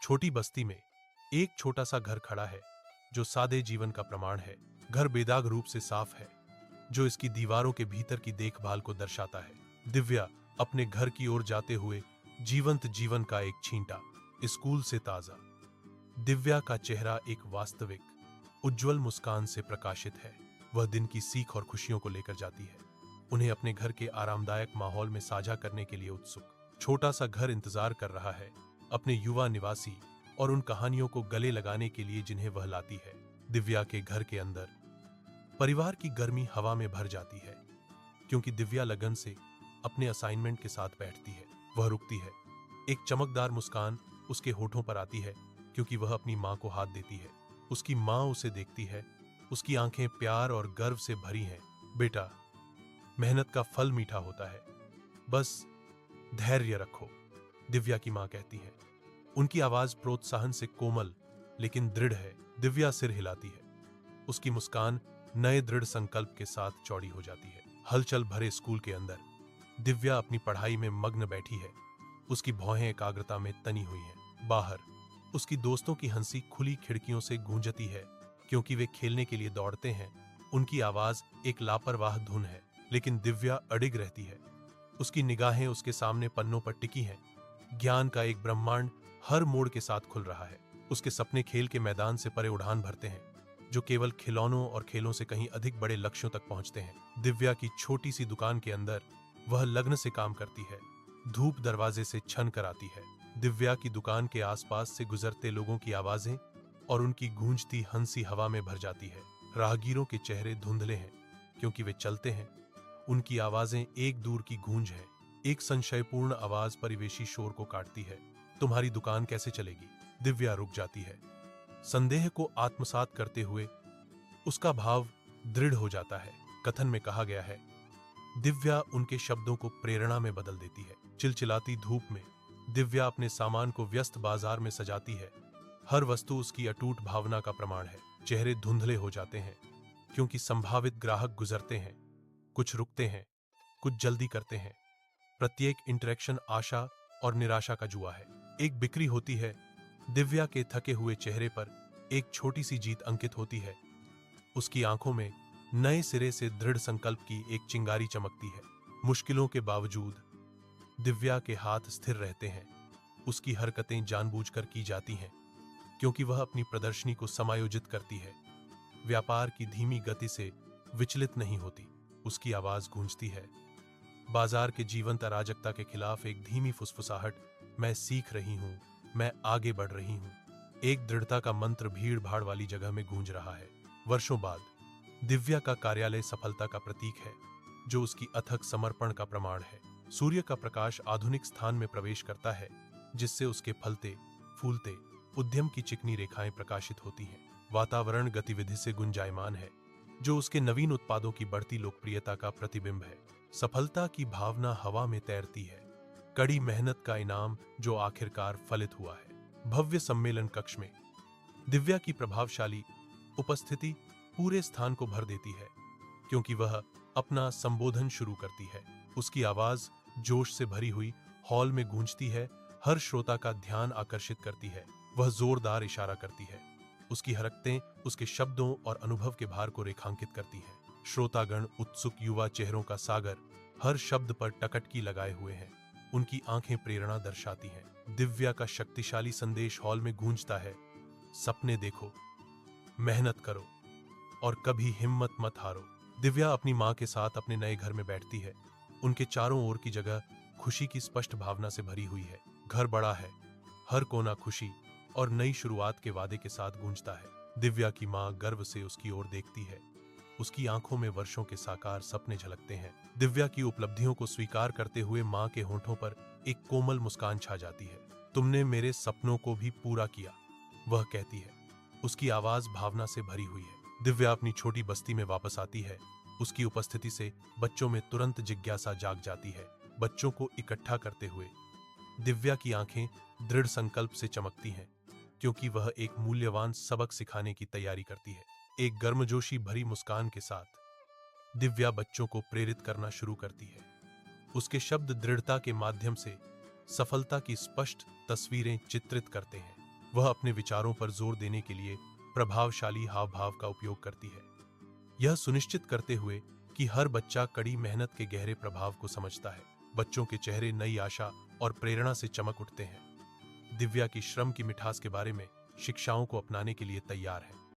छोटी बस्ती में एक छोटा सा घर खड़ा है जो सादे जीवन का प्रमाण है। घर बेदाग रूप से साफ है, जो इसकी दीवारों के भीतर की देखभाल को दर्शाता है। दिव्या अपने घर की ओर जाते हुए जीवंत जीवन का एक छींटा, स्कूल से ताजा। दिव्या का चेहरा एक वास्तविक उज्जवल मुस्कान से प्रकाशित है। वह दिन की सीख और खुशियों को लेकर जाती है, उन्हें अपने घर के आरामदायक माहौल में साझा करने के लिए उत्सुक। छोटा सा घर इंतजार कर रहा है अपने युवा निवासी और उन कहानियों को गले लगाने के लिए जिन्हें वह लाती है। दिव्या के घर के अंदर परिवार की गर्मी हवा में भर जाती है, क्योंकि दिव्या लगन से अपने असाइनमेंट के साथ बैठती है। वह रुकती है, एक चमकदार मुस्कान उसके होठों पर आती है, क्योंकि वह अपनी माँ को हाथ देती है। उसकी माँ उसे देखती है, उसकी आंखें प्यार और गर्व से भरी हैं। बेटा, मेहनत का फल मीठा होता है, बस धैर्य रखो, दिव्या की माँ कहती है। उनकी आवाज प्रोत्साहन से कोमल लेकिन दृढ़ है। दिव्या सिर हिलाती है, उसकी मुस्कान नए दृढ़ संकल्प के साथ चौड़ी हो जाती है। हलचल भरे स्कूल के अंदर दिव्या अपनी पढ़ाई में मग्न बैठी है, उसकी भौहें एकाग्रता में तनी हुई हैं। बाहर उसकी दोस्तों की हंसी खुली खिड़कियों से गूंजती है, क्योंकि वे खेलने के लिए दौड़ते हैं। उनकी आवाज एक लापरवाह धुन है, लेकिन दिव्या अडिग रहती है। उसकी निगाहें उसके सामने पन्नों पर टिकी हैं। ज्ञान का एक ब्रह्मांड हर मोड़ के साथ खुल रहा है। उसके सपने खेल के मैदान से परे उड़ान भरते हैं, जो केवल खिलौनों और खेलों से कहीं अधिक बड़े लक्ष्यों तक पहुंचते हैं। दिव्या की छोटी सी दुकान के अंदर वह लग्न से काम करती है। धूप दरवाजे से छन कर आती है। दिव्या की दुकान के आसपास से गुजरते लोगों की आवाजें और उनकी गूंजती हंसी हवा में भर जाती है। राहगीरों के चेहरे धुंधले हैं, क्योंकि वे चलते हैं। उनकी आवाजें एक दूर की गूंज है। एक संशयपूर्ण आवाज परिवेशी शोर को काटती है। तुम्हारी दुकान कैसे चलेगी? दिव्या रुक जाती है, संदेह को आत्मसात करते हुए। उसका भाव दृढ़ हो जाता है। कथन में कहा गया है, दिव्या उनके शब्दों को प्रेरणा में बदल देती है। चिलचिलाती धूप में दिव्या अपने सामान को व्यस्त बाजार में सजाती है। हर वस्तु उसकी अटूट भावना का प्रमाण है। चेहरे धुंधले हो जाते हैं, क्योंकि संभावित ग्राहक गुजरते हैं। कुछ रुकते हैं, कुछ जल्दी करते हैं। प्रत्येक इंटरेक्शन आशा और निराशा का जुआ है। एक बिक्री होती है, दिव्या के थके हुए चेहरे पर एक छोटी सी जीत अंकित होती है। उसकी आंखों में नए सिरे से दृढ़ संकल्प की एक चिंगारी चमकती है। मुश्किलों के बावजूद दिव्या के हाथ स्थिर रहते हैं। उसकी हरकतें जानबूझकर की जाती हैं, क्योंकि वह अपनी प्रदर्शनी को समायोजित करती है। व्यापार की धीमी गति से विचलित नहीं होती। उसकी आवाज गूंजती है, बाजार के जीवंत अराजकता के खिलाफ एक धीमी फुसफुसाहट। मैं सीख रही हूं, मैं आगे बढ़ रही हूं। एक दृढ़ता का मंत्र भीड़ भाड़ वाली जगह में गूंज रहा है। वर्षों बाद दिव्या का कार्यालय सफलता का प्रतीक है, जो उसकी अथक समर्पण का प्रमाण है। सूर्य का प्रकाश आधुनिक स्थान में प्रवेश करता है, जिससे उसके फलते फूलते उद्यम की चिकनी रेखाएं प्रकाशित होती हैं। वातावरण गतिविधि से गुंजायमान है, जो उसके नवीन उत्पादों की बढ़ती लोकप्रियता का प्रतिबिंब है। सफलता की भावना हवा में तैरती है, कड़ी मेहनत का इनाम जो आखिरकार फलित हुआ है। भव्य सम्मेलन कक्ष में दिव्या की प्रभावशाली उपस्थिति पूरे स्थान को भर देती है, क्योंकि वह अपना संबोधन शुरू करती है। उसकी आवाज जोश से भरी हुई हॉल में गूंजती है, हर श्रोता का ध्यान आकर्षित करती है। वह जोरदार इशारा करती है, उसकी हरकतें उसके शब्दों और अनुभव के भार को रेखांकित करती हैं। श्रोतागण उत्सुक युवा चेहरों का सागर हर शब्द पर टकटकी लगाए हुए हैं। उनकी आंखें प्रेरणा दर्शाती हैं। दिव्या का शक्तिशाली संदेश हॉल में गूंजता है, सपने देखो, मेहनत करो और कभी हिम्मत मत हारो। दिव्या अपनी मां के साथ अपने नए घर में बैठती है। उनके चारों ओर की जगह खुशी की स्पष्ट भावना से भरी हुई है। घर बड़ा है, हर कोना खुशी और नई शुरुआत के वादे के साथ गूंजता है। दिव्या की मां गर्व से उसकी ओर देखती है। उसकी आंखों में वर्षों के साकार सपने झलकते हैं। दिव्या की उपलब्धियों को स्वीकार करते हुए मां के होठों पर एक कोमल मुस्कान छा जाती है। तुमने मेरे सपनों को भी पूरा किया, वह कहती है। उसकी आवाज भावना से भरी हुई है। दिव्या अपनी छोटी बस्ती में वापस आती है। उसकी उपस्थिति से बच्चों में तुरंत जिज्ञासा जाग जाती है। बच्चों को इकट्ठा करते हुए दिव्या की आंखें दृढ़ संकल्प से चमकती हैं, क्योंकि वह एक मूल्यवान सबक सिखाने की तैयारी करती है। एक गर्मजोशी भरी मुस्कान के साथ दिव्या बच्चों को प्रेरित करना शुरू करती है। उसके शब्द दृढ़ता के माध्यम से सफलता की स्पष्ट तस्वीरें चित्रित करते हैं। वह अपने विचारों पर जोर देने के लिए प्रभावशाली हाव भाव का उपयोग करती है, यह सुनिश्चित करते हुए कि हर बच्चा कड़ी मेहनत के गहरे प्रभाव को समझता है। बच्चों के चेहरे नई आशा और प्रेरणा से चमक उठते हैं। दिव्या की श्रम की मिठास के बारे में शिक्षाओं को अपनाने के लिए तैयार है।